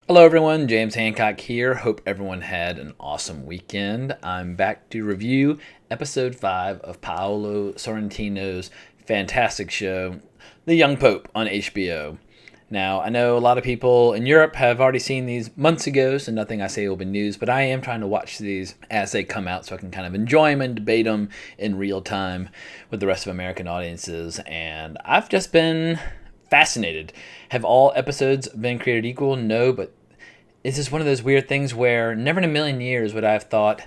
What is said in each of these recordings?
Hello everyone, James Hancock here. Hope everyone had an awesome weekend. I'm back to review episode 5 of Paolo Sorrentino's fantastic show, The Young Pope on HBO. Now, I know a lot of people in Europe have already seen these months ago, so nothing I say will be news, but I am trying to watch these as they come out so I can kind of enjoy them and debate them in real time with the rest of American audiences. And I've just been fascinated. Have all episodes been created equal? No, but it's just one of those weird things where never in a million years would I have thought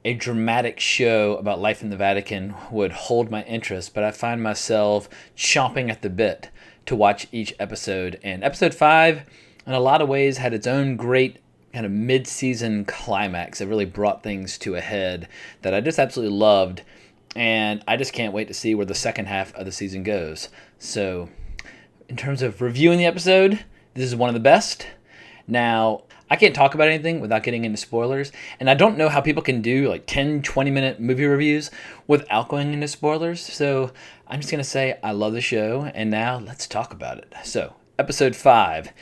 a dramatic show about life in the Vatican would hold my interest, but I find myself chomping at the bit to watch each episode. And episode 5, in a lot of ways, had its own great kind of mid-season climax that really brought things to a head that I just absolutely loved. And I just can't wait to see where the second half of the season goes. So, in terms of reviewing the episode, this is one of the best. Now, I can't talk about anything without getting into spoilers, and I don't know how people can do like 10, 20-minute movie reviews without going into spoilers, so I'm just going to say I love the show, and now let's talk about it. So, episode 5,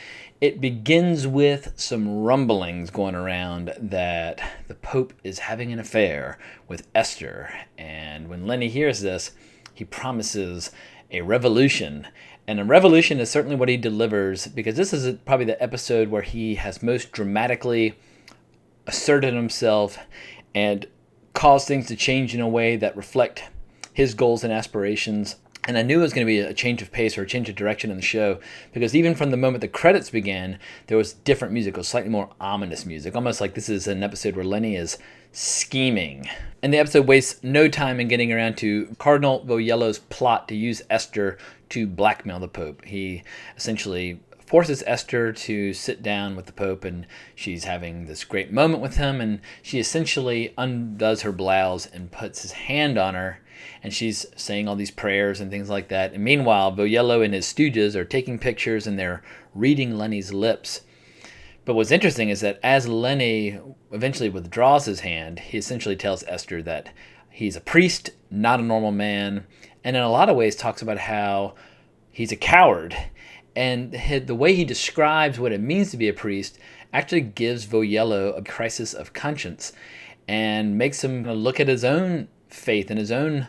it begins with some rumblings going around that the Pope is having an affair with Esther, and when Lenny hears this, he promises a revolution. And a revolution is certainly what he delivers, because this is probably the episode where he has most dramatically asserted himself and caused things to change in a way that reflect his goals and aspirations. And I knew it was going to be a change of pace or a change of direction in the show, because even from the moment the credits began, there was different music, it was slightly more ominous music, almost like this is an episode where Lenny is scheming. And the episode wastes no time in getting around to Cardinal Vogliello's plot to use Esther to blackmail the Pope. He essentially forces Esther to sit down with the Pope, and she's having this great moment with him, and she essentially undoes her blouse and puts his hand on her, and she's saying all these prayers and things like that. And meanwhile, Vogliello and his stooges are taking pictures and they're reading Lenny's lips. But what's interesting is that as Lenny eventually withdraws his hand, he essentially tells Esther that he's a priest, not a normal man, and in a lot of ways talks about how he's a coward. And the way he describes what it means to be a priest actually gives Vogliello a crisis of conscience and makes him look at his own faith and his own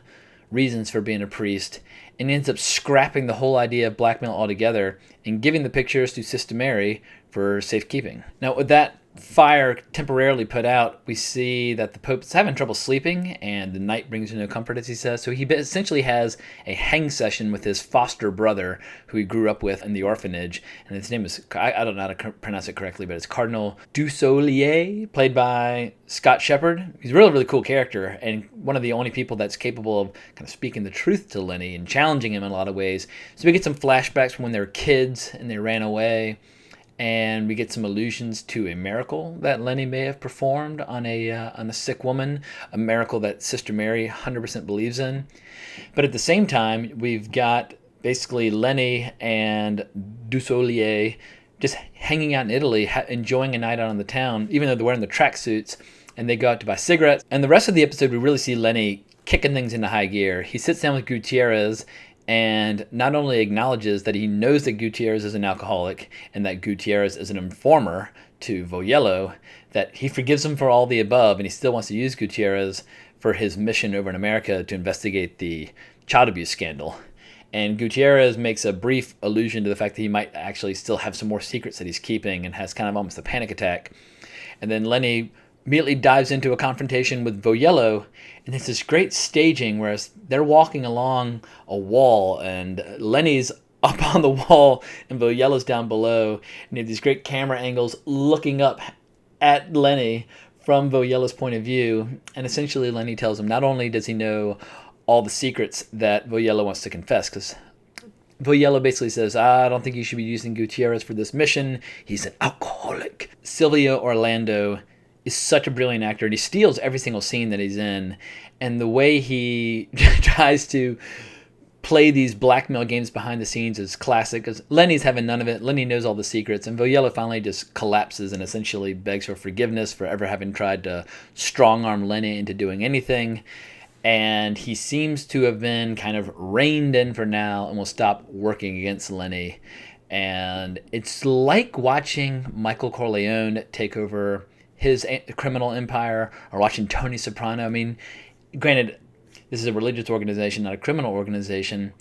reasons for being a priest, and he ends up scrapping the whole idea of blackmail altogether and giving the pictures to Sister Mary for safekeeping. Now, with that fire temporarily put out, we see that the Pope's having trouble sleeping, and the night brings no comfort, as he says. So he essentially has a hang session with his foster brother, who he grew up with in the orphanage, and his name is, I don't know how to pronounce it correctly, but it's Cardinal Dussolier, played by Scott Shepherd. He's a really, really cool character, and one of the only people that's capable of kind of speaking the truth to Lenny and challenging him in a lot of ways. So we get some flashbacks from when they were kids and they ran away. And we get some allusions to a miracle that Lenny may have performed on a sick woman, a miracle that Sister Mary 100% believes in. But at the same time, we've got basically Lenny and Dussolier just hanging out in Italy, enjoying a night out on the town, even though they're wearing the tracksuits, and they go out to buy cigarettes. And the rest of the episode, we really see Lenny kicking things into high gear. He sits down with Gutierrez and not only acknowledges that he knows that Gutierrez is an alcoholic and that Gutierrez is an informer to Vogliello, that he forgives him for all the above, and he still wants to use Gutierrez for his mission over in America to investigate the child abuse scandal. And Gutierrez makes a brief allusion to the fact that he might actually still have some more secrets that he's keeping and has kind of almost a panic attack. And then Lenny immediately dives into a confrontation with Vogliello, and it's this great staging where they're walking along a wall, and Lenny's up on the wall, and Vogliello's down below, and you have these great camera angles looking up at Lenny from Vogliello's point of view, and essentially Lenny tells him not only does he know all the secrets that Vogliello wants to confess, because Vogliello basically says, I don't think you should be using Gutierrez for this mission. He's an alcoholic. Silvio Orlando is such a brilliant actor, and he steals every single scene that he's in. And the way he tries to play these blackmail games behind the scenes is classic, because Lenny's having none of it. Lenny knows all the secrets, and Vogliello finally just collapses and essentially begs for forgiveness for ever having tried to strong-arm Lenny into doing anything. And he seems to have been kind of reined in for now and will stop working against Lenny. And it's like watching Michael Corleone take over his criminal empire, or watching Tony Soprano. I mean, granted, this is a religious organization, not a criminal organization.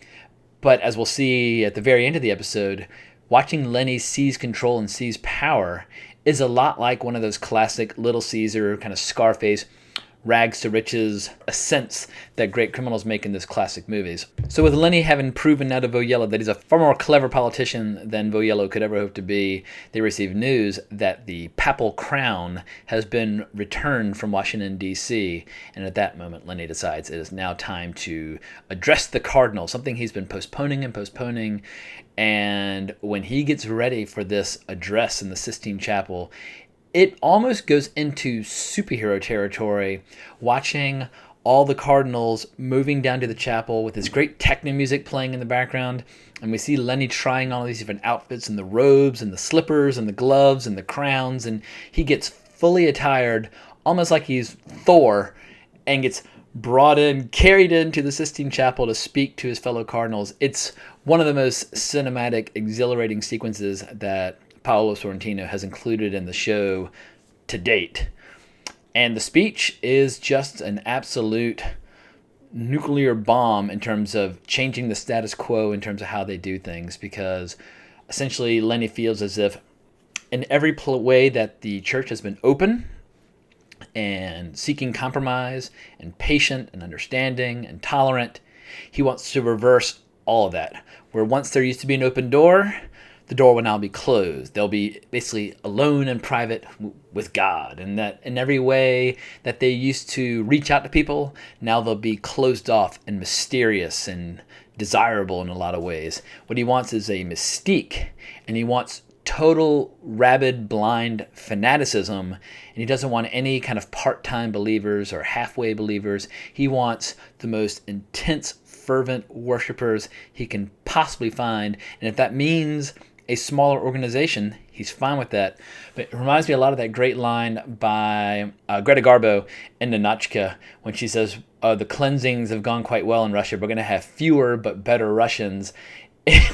But as we'll see at the very end of the episode, watching Lenny seize control and seize power is a lot like one of those classic Little Caesar, kind of Scarface, rags to riches ascents that great criminals make in those classic movies. So with Lenny having proven now to Voyello that he's a far more clever politician than Voyello could ever hope to be, they receive news that the papal crown has been returned from Washington, D.C. And at that moment, Lenny decides it is now time to address the cardinal, something he's been postponing and postponing. And when he gets ready for this address in the Sistine Chapel, it almost goes into superhero territory, watching all the cardinals moving down to the chapel with this great techno music playing in the background. And we see Lenny trying all these different outfits and the robes and the slippers and the gloves and the crowns. And he gets fully attired, almost like he's Thor, and gets brought in, carried into the Sistine Chapel to speak to his fellow cardinals. It's one of the most cinematic, exhilarating sequences that Paolo Sorrentino has included in the show to date. And the speech is just an absolute nuclear bomb in terms of changing the status quo in terms of how they do things, because essentially Lenny feels as if in every way that the church has been open and seeking compromise and patient and understanding and tolerant, he wants to reverse all of that. Where once there used to be an open door, the door will now be closed. They'll be basically alone and private with God. And that in every way that they used to reach out to people, now they'll be closed off and mysterious and desirable in a lot of ways. What he wants is a mystique, and he wants total rabid, blind fanaticism, and he doesn't want any kind of part-time believers or halfway believers. He wants the most intense, fervent worshipers he can possibly find. And if that means a smaller organization, he's fine with that. But it reminds me a lot of that great line by Greta Garbo in Ninotchka when she says, the cleansings have gone quite well in Russia. We're going to have fewer but better Russians.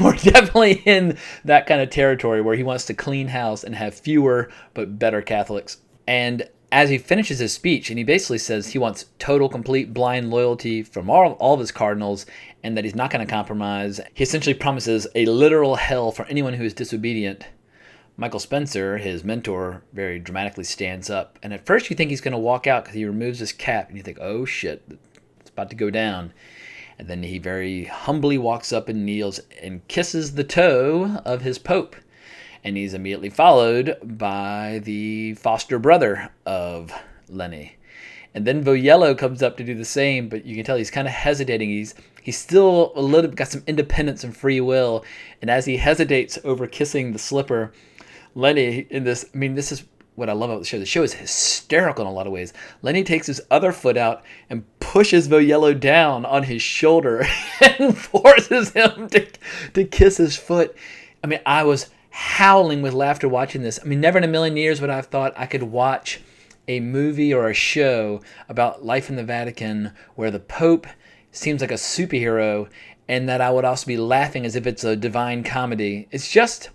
We're definitely in that kind of territory where he wants to clean house and have fewer but better Catholics. And as he finishes his speech, and he basically says he wants total, complete, blind loyalty from all of his cardinals, and that he's not going to compromise, he essentially promises a literal hell for anyone who is disobedient. Michael Spencer, his mentor, very dramatically stands up. And at first you think he's going to walk out because he removes his cap, and you think, oh shit, it's about to go down. And then he very humbly walks up and kneels and kisses the toe of his pope. And he's immediately followed by the foster brother of Lenny. And then Voyello comes up to do the same, but you can tell he's kind of hesitating. He's still a little got some independence and free will. And as he hesitates over kissing the slipper, Lenny this is what I love about the show. The show is hysterical in a lot of ways. Lenny takes his other foot out and pushes Voyello down on his shoulder and forces him to kiss his foot. I mean, I was howling with laughter watching this. I mean, never in a million years would I have thought I could watch a movie or a show about life in the Vatican where the Pope seems like a superhero, and that I would also be laughing as if it's a divine comedy. It's just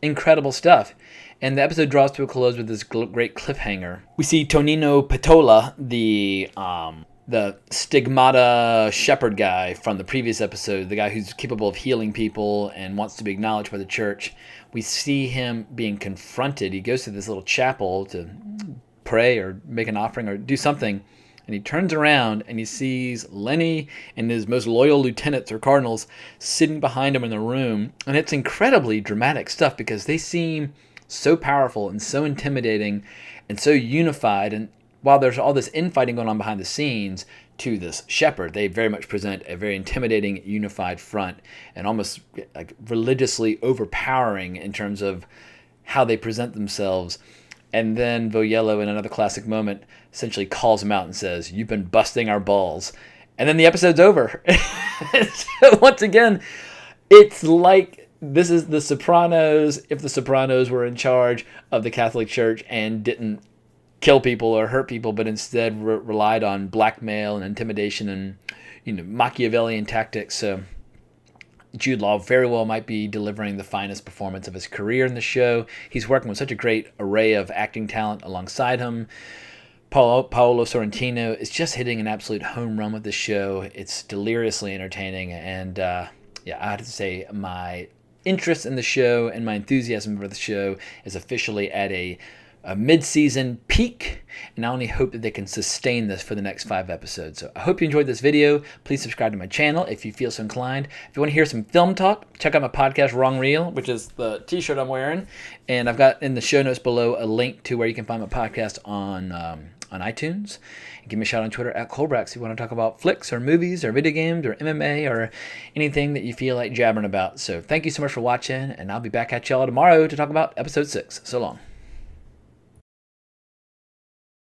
incredible stuff. And the episode draws to a close with this great cliffhanger. We see Tonino Patola, the stigmata shepherd guy from the previous episode, the guy who's capable of healing people and wants to be acknowledged by the church. We see him being confronted. He goes to this little chapel to pray or make an offering or do something, and he turns around and he sees Lenny and his most loyal lieutenants or cardinals sitting behind him in the room. And it's incredibly dramatic stuff because they seem so powerful and so intimidating and so unified. And while there's all this infighting going on behind the scenes to this shepherd, they very much present a very intimidating, unified front and almost like religiously overpowering in terms of how they present themselves. And then Voyello, in another classic moment, essentially calls him out and says, "You've been busting our balls." And then the episode's over. So once again, it's like this is The Sopranos if The Sopranos were in charge of the Catholic Church and didn't kill people or hurt people, but instead relied on blackmail and intimidation and Machiavellian tactics. So Jude Law very well might be delivering the finest performance of his career in the show. He's working with such a great array of acting talent alongside him. Paolo Sorrentino is just hitting an absolute home run with this show. It's deliriously entertaining, and I have to say my interest in the show and my enthusiasm for the show is officially at a mid-season peak, and I only hope that they can sustain this for the next 5 episodes. So I hope you enjoyed this video. Please subscribe to my channel if you feel so inclined. If you want to hear some film talk, check out my podcast, Wrong Reel, which is the t-shirt I'm wearing, and I've got in the show notes below a link to where you can find my podcast on iTunes. And give me a shout on Twitter at Colbrax if you want to talk about flicks or movies or video games or MMA or anything that you feel like jabbering about. So thank you so much for watching, and I'll be back at y'all tomorrow to talk about episode 6. So long.